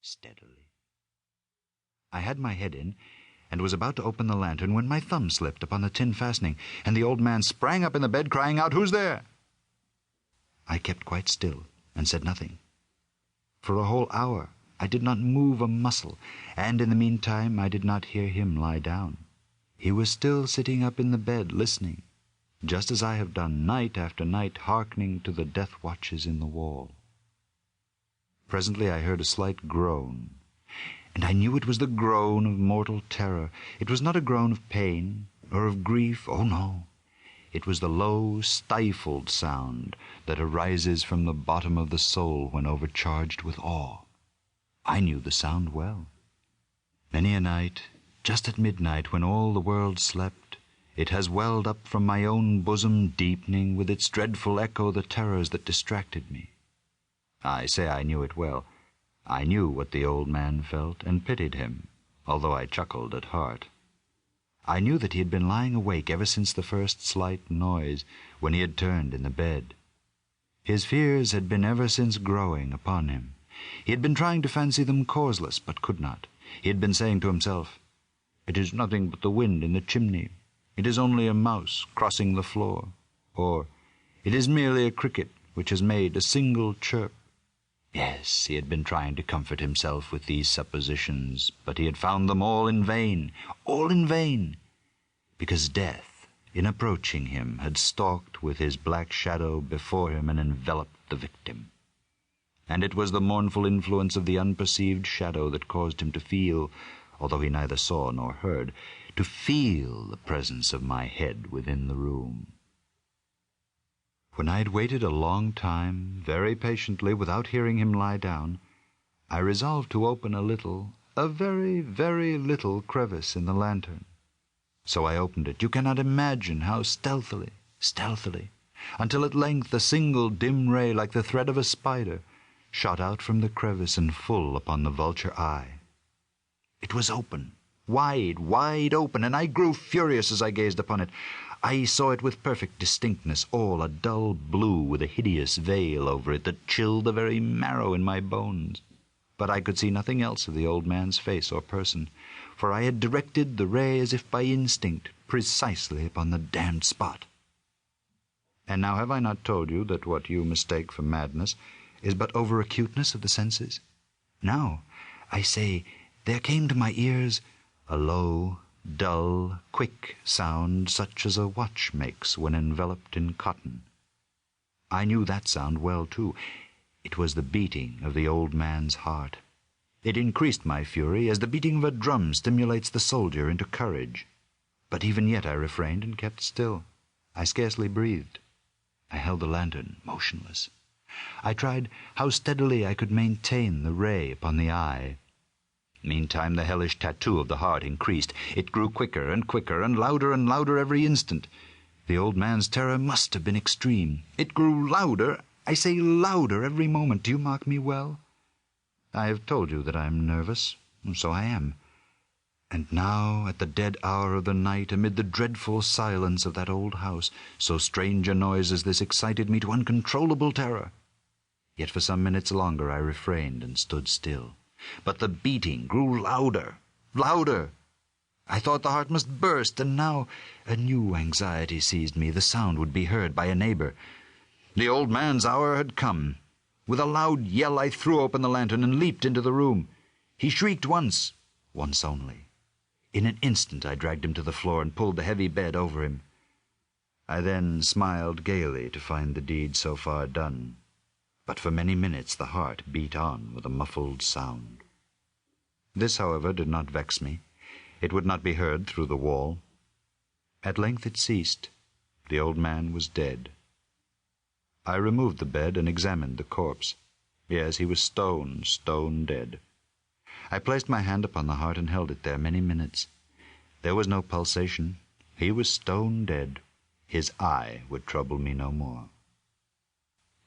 steadily. I had my head in, and was about to open the lantern when my thumb slipped upon the tin fastening, and the old man sprang up in the bed, crying out, "Who's there?" I kept quite still, and said nothing. For a whole hour I did not move a muscle, and in the meantime I did not hear him lie down. He was still sitting up in the bed, listening, just as I have done night after night, hearkening to the death watches in the wall. Presently I heard a slight groan, and I knew it was the groan of mortal terror. It was not a groan of pain or of grief, oh no. It was the low, stifled sound that arises from the bottom of the soul when overcharged with awe. I knew the sound well. Many a night, just at midnight, when all the world slept, it has welled up from my own bosom, deepening with its dreadful echo the terrors that distracted me. I say I knew it well. I knew what the old man felt, and pitied him, although I chuckled at heart. I knew that he had been lying awake ever since the first slight noise, when he had turned in the bed. His fears had been ever since growing upon him. He had been trying to fancy them causeless, but could not. He had been saying to himself, "It is nothing but the wind in the chimney. It is only a mouse crossing the floor." Or, "It is merely a cricket which has made a single chirp." Yes, he had been trying to comfort himself with these suppositions, but he had found them all in vain, because death, in approaching him, had stalked with his black shadow before him and enveloped the victim. And it was the mournful influence of the unperceived shadow that caused him to feel, although he neither saw nor heard, to feel the presence of my head within the room. When I had waited a long time, very patiently, without hearing him lie down, I resolved to open a very, very little crevice in the lantern. So I opened it. You cannot imagine how stealthily, until at length a single dim ray, like the thread of a spider, shot out from the crevice and full upon the vulture eye. It was open, wide open, and I grew furious as I gazed upon it. I saw it with perfect distinctness, all a dull blue with a hideous veil over it that chilled the very marrow in my bones. But I could see nothing else of the old man's face or person, for I had directed the ray as if by instinct, precisely upon the damned spot. And now have I not told you that what you mistake for madness is but over-acuteness of the senses? Now, I say, there came to my ears a low, dull, quick sound such as a watch makes when enveloped in cotton. I knew that sound well, too. It was the beating of the old man's heart. It increased my fury as the beating of a drum stimulates the soldier into courage. But even yet I refrained and kept still. I scarcely breathed. I held the lantern motionless. I tried how steadily I could maintain the ray upon the eye. Meantime the hellish tattoo of the heart increased. It grew quicker and quicker, and louder every instant. The old man's terror must have been extreme. It grew louder, I say louder, every moment. Do you mark me well? I have told you that I am nervous. So I am. And now, at the dead hour of the night, amid the dreadful silence of that old house, so strange a noise as this excited me to uncontrollable terror. Yet for some minutes longer I refrained and stood still. But the beating grew louder. I thought the heart must burst, and now a new anxiety seized me. The sound would be heard by a neighbor. The old man's hour had come. With a loud yell I threw open the lantern and leaped into the room. He shrieked once only. In an instant I dragged him to the floor and pulled the heavy bed over him. I then smiled gaily to find the deed so far done. But for many minutes the heart beat on with a muffled sound. This, however, did not vex me. It would not be heard through the wall. At length it ceased. The old man was dead. I removed the bed and examined the corpse. Yes, he was stone dead. I placed my hand upon the heart and held it there many minutes. There was no pulsation. He was stone dead. His eye would trouble me no more.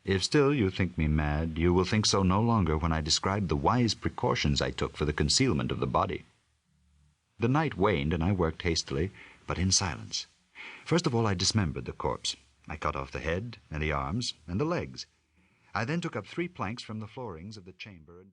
If still you think me mad, you will think so no longer when I describe the wise precautions I took for the concealment of the body. The night waned, and I worked hastily, but in silence. First of all I dismembered the corpse. I cut off the head, and the arms, and the legs. I then took up 3 planks from the floorings of the chamber and